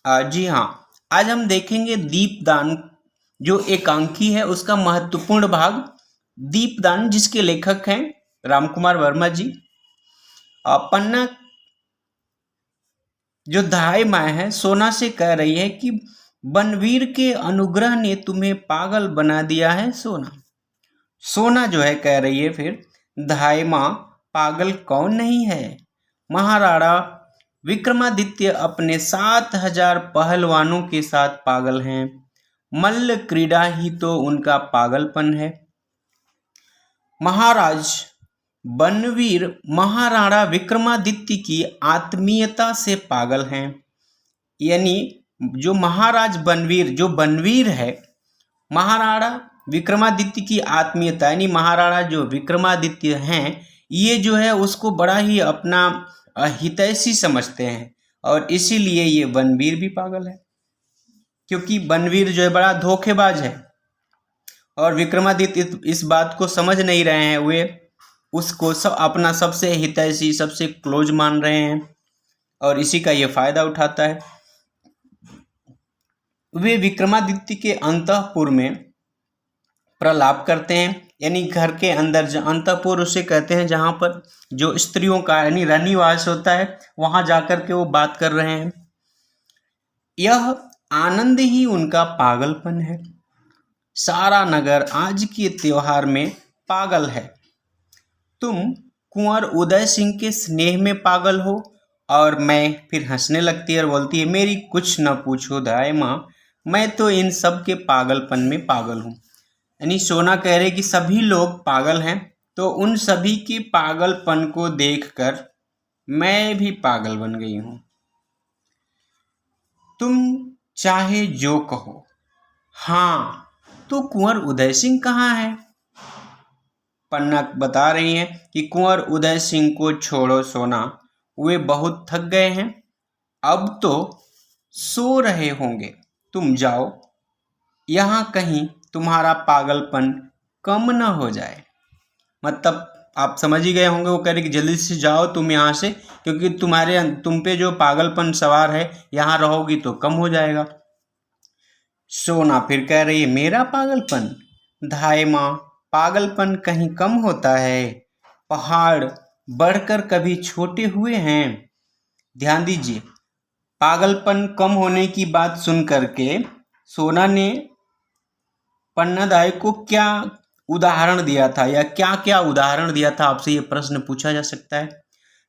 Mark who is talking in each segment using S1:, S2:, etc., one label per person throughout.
S1: जी हाँ, आज हम देखेंगे दीपदान जो एकांकी है उसका महत्वपूर्ण भाग। दीपदान जिसके लेखक हैं रामकुमार वर्मा जी। पन्ना जो धाय माय है सोना से कह रही है कि बनवीर के अनुग्रह ने तुम्हें पागल बना दिया है सोना। सोना जो है कह रही है फिर धाय माँ पागल कौन नहीं है। महाराणा विक्रमादित्य अपने 7,000 पहलवानों के साथ पागल हैं। मल्ल क्रीड़ा ही तो उनका पागलपन है। महाराज बनवीर महाराणा विक्रमादित्य की आत्मीयता से पागल हैं। यानी जो महाराज बनवीर जो बनवीर है, महाराणा विक्रमादित्य की आत्मीयता यानी महाराणा जो विक्रमादित्य हैं ये जो है उसको बड़ा ही अपना हितैषी समझते हैं और इसीलिए ये बनवीर भी पागल है, क्योंकि बनवीर जो है बड़ा धोखेबाज है और विक्रमादित्य इस बात को समझ नहीं रहे हैं। वे उसको अपना सबसे हितैषी सबसे क्लोज मान रहे हैं और इसी का ये फायदा उठाता है। वे विक्रमादित्य के अंतःपुर में प्रलाप करते हैं, यानी घर के अंदर जो अंतःपुर उसे कहते हैं जहाँ पर जो स्त्रियों का यानी रनिवास होता है वहाँ जाकर के वो बात कर रहे हैं। यह आनंद ही उनका पागलपन है। सारा नगर आज के त्योहार में पागल है। तुम कुंवर उदय सिंह के स्नेह में पागल हो। और मैं फिर हंसने लगती है और बोलती है मेरी कुछ न पूछो दाई माँ, मैं तो इन सब के पागलपन में पागल हूँ। यानी सोना कह रहे कि सभी लोग पागल हैं तो उन सभी के पागलपन को देखकर मैं भी पागल बन गई हूँ। तुम चाहे जो कहो, हाँ तो कुंवर उदय सिंह कहाँ है। पन्ना बता रही हैं कि कुंवर उदय सिंह को छोड़ो सोना, वे बहुत थक गए हैं, अब तो सो रहे होंगे। तुम जाओ, यहाँ कहीं तुम्हारा पागलपन कम न हो जाए। मतलब आप समझ ही गए होंगे, वो कह रहे कि जल्दी से जाओ तुम यहाँ से, क्योंकि तुम पे जो पागलपन सवार है यहाँ रहोगी तो कम हो जाएगा। सोना फिर कह रही है मेरा पागलपन, धाय माँ पागलपन कहीं कम होता है। पहाड़ बढ़कर कभी छोटे हुए हैं। ध्यान दीजिए, पागलपन कम होने की बात सुन करके सोना ने पन्नादाय को क्या उदाहरण दिया था या क्या क्या उदाहरण दिया था, आपसे ये प्रश्न पूछा जा सकता है।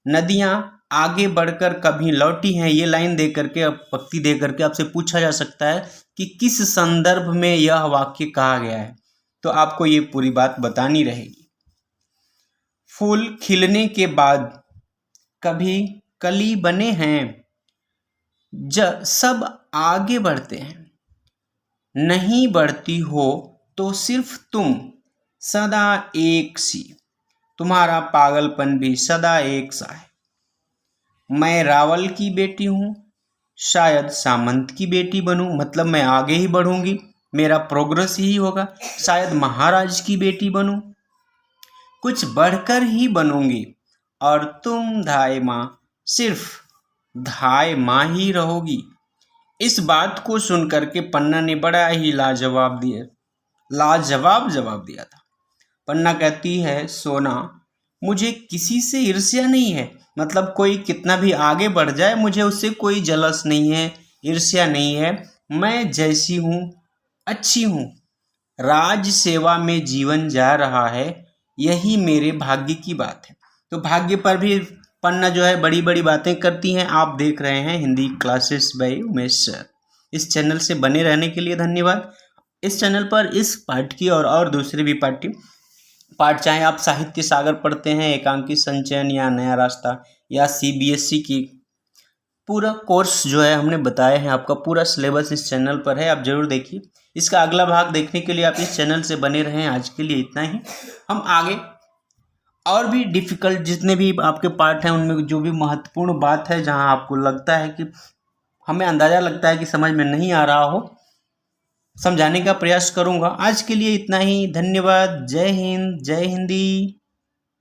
S1: नदियां आगे बढ़कर कभी लौटी हैं, ये लाइन दे करके पंक्ति दे करके आपसे पूछा जा सकता है कि किस संदर्भ में यह वाक्य कहा गया है, तो आपको ये पूरी बात बतानी रहेगी। फूल खिलने के बाद कभी कली बने हैं, सब आगे बढ़ते हैं। नहीं बढ़ती हो तो सिर्फ तुम, सदा एक सी, तुम्हारा पागलपन भी सदा एक सा है। मैं रावल की बेटी हूँ, शायद सामंत की बेटी बनूं, मतलब मैं आगे ही बढ़ूंगी, मेरा प्रोग्रेस ही होगा। शायद महाराज की बेटी बनूं, कुछ बढ़कर ही बनूंगी। और तुम धाय माँ सिर्फ धाय माँ ही रहोगी। इस बात को सुन करके पन्ना ने बड़ा ही लाजवाब जवाब दिया था। पन्ना कहती है सोना मुझे किसी से ईर्ष्या नहीं है, मतलब कोई कितना भी आगे बढ़ जाए मुझे उससे कोई जलस नहीं है, ईर्ष्या नहीं है। मैं जैसी हूँ अच्छी हूँ, राज सेवा में जीवन जा रहा है, यही मेरे भाग्य की बात है। तो भाग्य पर भी पन्ना जो है बड़ी बड़ी बातें करती हैं। आप देख रहे हैं Hindi classes bye Umesh sir. इस चैनल से बने रहने के लिए धन्यवाद। इस चैनल पर इस पाठ की और दूसरे भी पाठ चाहे आप साहित्य सागर पढ़ते हैं, एकांकी संचयन या नया रास्ता या CBSE की, पूरा कोर्स जो है हमने बताए हैं, आपका पूरा सिलेबस इस चैनल पर है, आप जरूर देखिए। इसका अगला भाग देखने के लिए आप इस चैनल से बने रहें। आज के लिए इतना ही। हम आगे और भी डिफ़िकल्ट जितने भी आपके पार्ट हैं उनमें जो भी महत्वपूर्ण बात है, जहां आपको लगता है कि हमें अंदाज़ा लगता है कि समझ में नहीं आ रहा हो, समझाने का प्रयास करूंगा। आज के लिए इतना ही। धन्यवाद। जय हिंद, जय हिंदी।